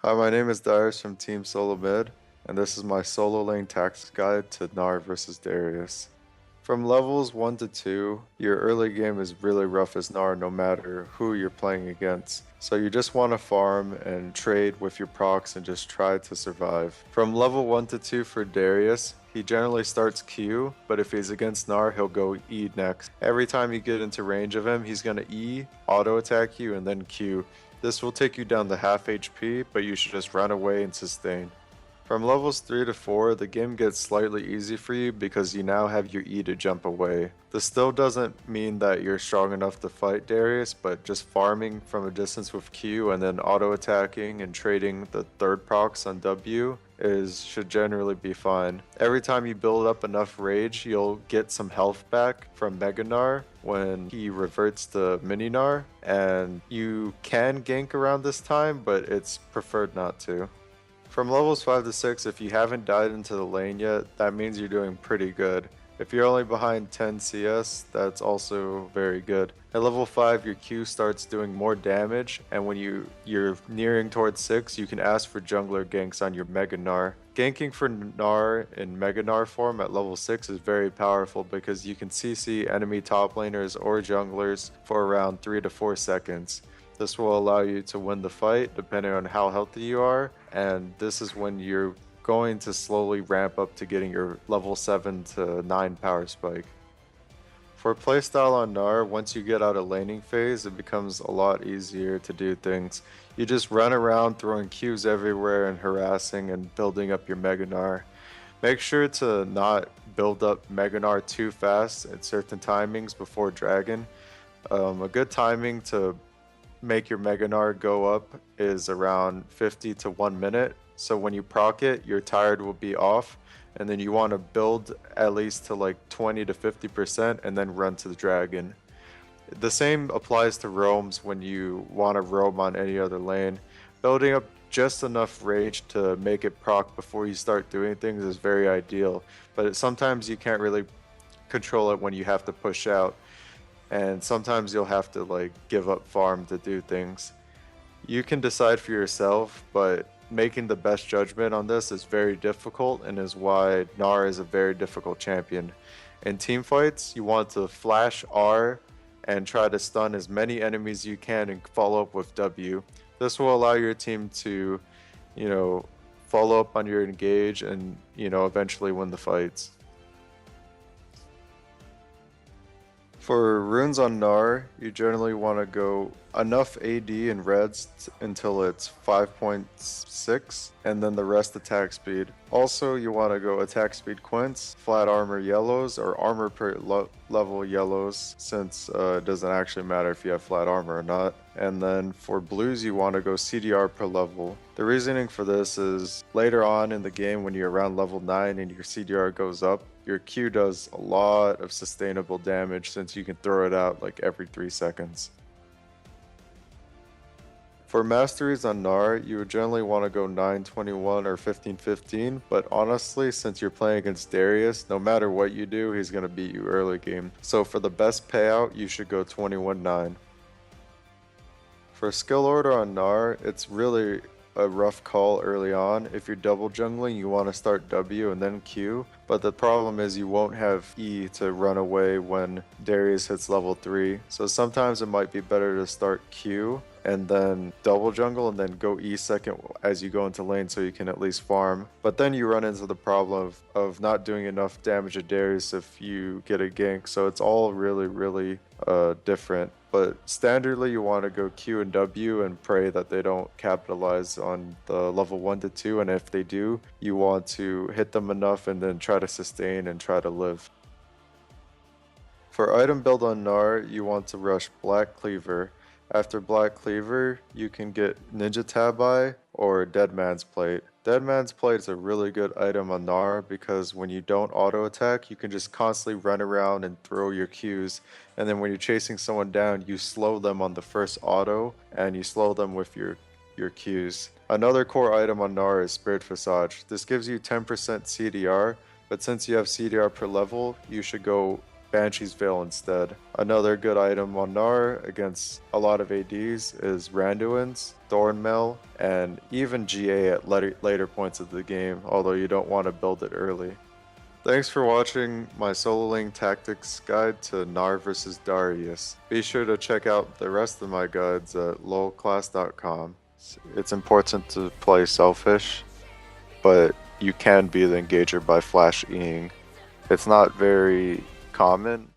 Hi, my name is Dyrus from Team Solo Mid, and this is my solo lane tactics guide to Gnar versus Darius. From levels 1 to 2, your early game is really rough as Gnar no matter who you're playing against. So you just want to farm and trade with your procs and just try to survive. From level 1 to 2 for Darius, he generally starts Q, but if he's against Gnar, he'll go E next. Every time you get into range of him, he's going to E, auto attack you, and then Q. This will take you down to half HP, but you should just run away and sustain. From levels 3 to 4, the game gets slightly easy for you because you now have your E to jump away. This still doesn't mean that you're strong enough to fight Darius, but just farming from a distance with Q and then auto attacking and trading the third procs on W should generally be fine. Every time you build up enough rage, you'll get some health back from Mega Gnar when he reverts to Mini Gnar, and you can gank around this time, but it's preferred not to. From levels 5 to 6, if you haven't died into the lane yet, that means you're doing pretty good. If you're only behind 10 CS, that's also very good. At level 5, your Q starts doing more damage, and when you're nearing towards 6, you can ask for jungler ganks on your Mega Gnar. Ganking for Gnar in Mega Gnar form at level 6 is very powerful because you can CC enemy top laners or junglers for around 3 to 4 seconds. This will allow you to win the fight depending on how healthy you are, and this is when you're going to slowly ramp up to getting your level 7 to 9 power spike. For playstyle on Gnar, once you get out of laning phase, it becomes a lot easier to do things. You just run around throwing Qs everywhere and harassing and building up your Mega Gnar. Make sure to not build up Mega Gnar too fast at certain timings before Dragon. A good timing to make your Mega Gnar go up is around 50 to 1 minute. So when you proc it, your tired will be off, and then you want to build at least to like 20 to 50% and then run to the dragon. The same applies to roams when you want to roam on any other lane. Building up just enough rage to make it proc before you start doing things is very ideal, but sometimes you can't really control it when you have to push out, and sometimes you'll have to like give up farm to do things. You can decide for yourself, but making the best judgment on this is very difficult and is why Gnar is a very difficult champion. In team fights, you want to flash R and try to stun as many enemies you can and follow up with W. This will allow your team to, follow up on your engage and, eventually win the fights. For runes on Gnar, you generally want to go enough AD and reds until it's 5.6, and then the rest attack speed. Also, you want to go attack speed quints, flat armor yellows, or armor per level yellows, since it doesn't actually matter if you have flat armor or not. And then for blues, you want to go CDR per level. The reasoning for this is later on in the game when you're around level 9 and your CDR goes up, your Q does a lot of sustainable damage since you can throw it out like every 3 seconds. For masteries on Gnar, you would generally want to go 9-21 or 15-15, but honestly, since you're playing against Darius, no matter what you do, he's going to beat you early game. So for the best payout, you should go 21-9. For skill order on Gnar, it's really a rough call early on. If you're double jungling, you want to start W and then Q, but the problem is you won't have E to run away when Darius hits level 3. So sometimes it might be better to start Q and then double jungle and then go E second as you go into lane so you can at least farm. But then you run into the problem of not doing enough damage to Darius if you get a gank, so it's all really different. But standardly you want to go Q and W and pray that they don't capitalize on the level 1 to 2, and if they do, you want to hit them enough and then try to sustain and try to live. For item build on Gnar, you want to rush Black Cleaver. After Black Cleaver, you can get Ninja Tabi or Dead Man's Plate. Dead Man's Plate is a really good item on Gnar because when you don't auto attack, you can just constantly run around and throw your Qs, and then when you're chasing someone down, you slow them on the first auto and you slow them with your Qs. Another core item on Gnar is Spirit Visage. This gives you 10% CDR, but since you have CDR per level, you should go Banshee's Veil instead. Another good item on Gnar against a lot of ADs is Randuin's, Thornmail, and even GA at later points of the game, although you don't want to build it early. Thanks for watching my solo lane tactics guide to Gnar vs Dyrus. Be sure to check out the rest of my guides at lolclass.com. It's important to play selfish, but you can be the engager by flash-ing. It's not very common,